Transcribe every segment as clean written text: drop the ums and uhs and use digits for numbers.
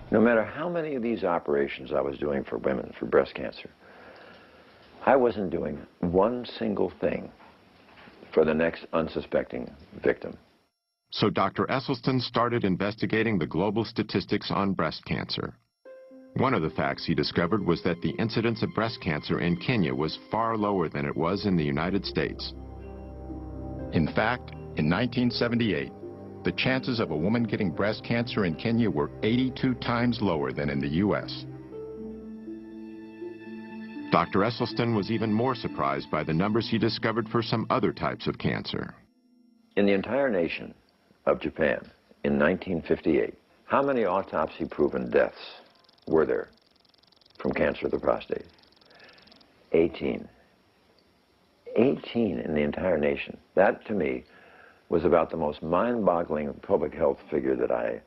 No matter how many of these operations I was doing for women for breast cancer, I wasn't doing one single thing for the next unsuspecting victim. So Dr. Esselstyn started investigating the global statistics on breast cancer. One of the facts he discovered was that the incidence of breast cancer in Kenya was far lower than it was in the United States. In fact, in 1978, the chances of a woman getting breast cancer in Kenya were 82 times lower than in the U.S. Dr. Esselstyn was even more surprised by the numbers he discovered for some other types of cancer. In the entire nation of Japan, in 1958, how many autopsy-proven deaths were there from cancer of the prostate? 18. 18 in the entire nation. That, to me, was about the most mind-boggling public health figure that I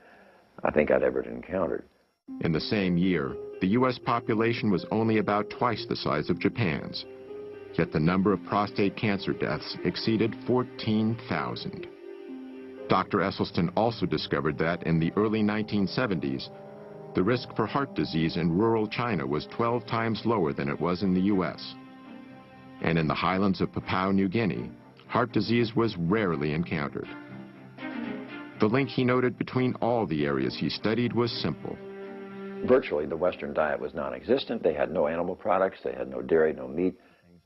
think I'd ever encountered. In the same year, the U.S. population was only about twice the size of Japan's, yet the number of prostate cancer deaths exceeded 14,000. Dr. Esselstyn also discovered that in the early 1970s, the risk for heart disease in rural China was 12 times lower than it was in the U.S. And in the highlands of Papua New Guinea, heart disease was rarely encountered. The link he noted between all the areas he studied was simple. Virtually, the Western diet was non-existent. They had no animal products. They had no dairy, no meat.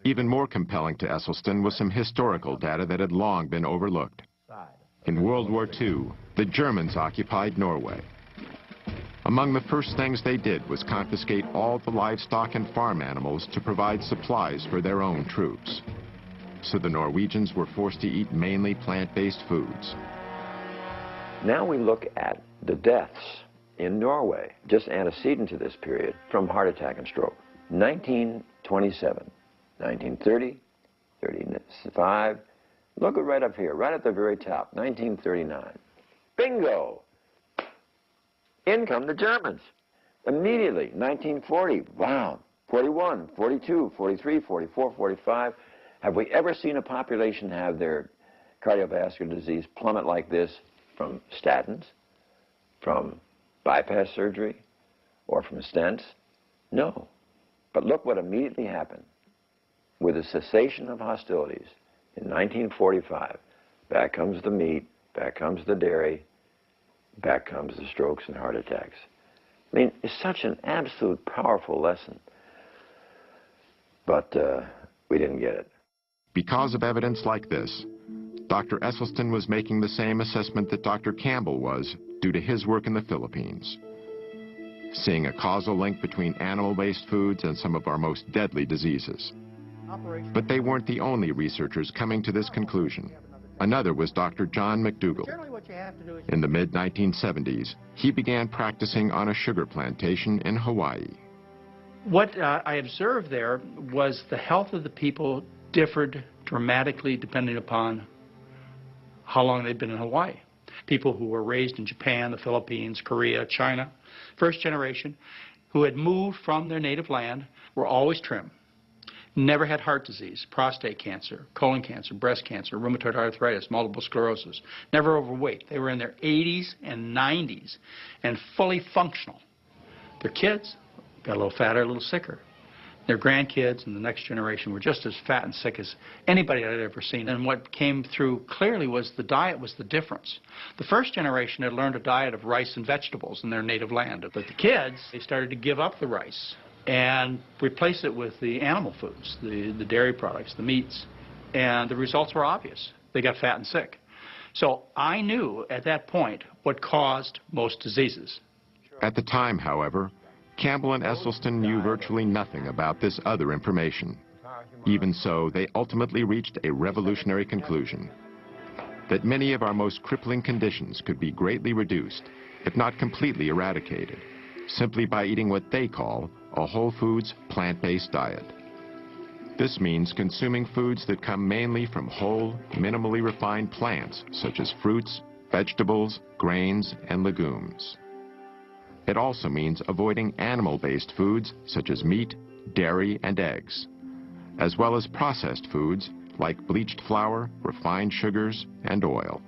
Even more compelling to Esselstyn was some historical data that had long been overlooked. In World War II, the Germans occupied Norway. Among the first things they did was confiscate all the livestock and farm animals to provide supplies for their own troops. So the Norwegians were forced to eat mainly plant-based foods. Now we look at the deaths in Norway, just antecedent to this period, from heart attack and stroke. 1927, 1930, 35, look right up here, right at the very top, 1939. Bingo! In come the Germans. Immediately, 1940, wow, 41, 42, 43, 44, 45. Have we ever seen a population have their cardiovascular disease plummet like this from statins, from bypass surgery, or from stents? No. But look what immediately happened. With the cessation of hostilities in 1945, back comes the meat, back comes the dairy, back comes the strokes and heart attacks. I mean, it's such an absolute powerful lesson. But we didn't get it. Because of evidence like this, Dr. Esselstyn was making the same assessment that Dr. Campbell was due to his work in the Philippines, seeing a causal link between animal-based foods and some of our most deadly diseases. But they weren't the only researchers coming to this conclusion. Another was Dr. John McDougall. In the mid-1970s, he began practicing on a sugar plantation in Hawaii. What I observed there was the health of the people differed dramatically depending upon how long they'd been in Hawaii. People who were raised in Japan, the Philippines, Korea, China, first generation, who had moved from their native land, were always trim. Never had heart disease, prostate cancer, colon cancer, breast cancer, rheumatoid arthritis, multiple sclerosis. Never overweight. They were in their 80s and 90s and fully functional. Their kids got a little fatter, a little sicker. Their grandkids and the next generation were just as fat and sick as anybody I'd ever seen. And what came through clearly was the diet was the difference. The first generation had learned a diet of rice and vegetables in their native land. But the kids, they started to give up the rice and replace it with the animal foods, the dairy products, the meats, and the results were obvious. They got fat and sick. So I knew at that point what caused most diseases. At the time, however, Campbell and Esselstyn knew virtually nothing about this other information. Even so, they ultimately reached a revolutionary conclusion: that many of our most crippling conditions could be greatly reduced, if not completely eradicated, simply by eating what they call a whole foods, plant-based diet. This means consuming foods that come mainly from whole, minimally refined plants, such as fruits, vegetables, grains, and legumes. It also means avoiding animal-based foods, such as meat, dairy, and eggs, as well as processed foods like bleached flour, refined sugars, and oil.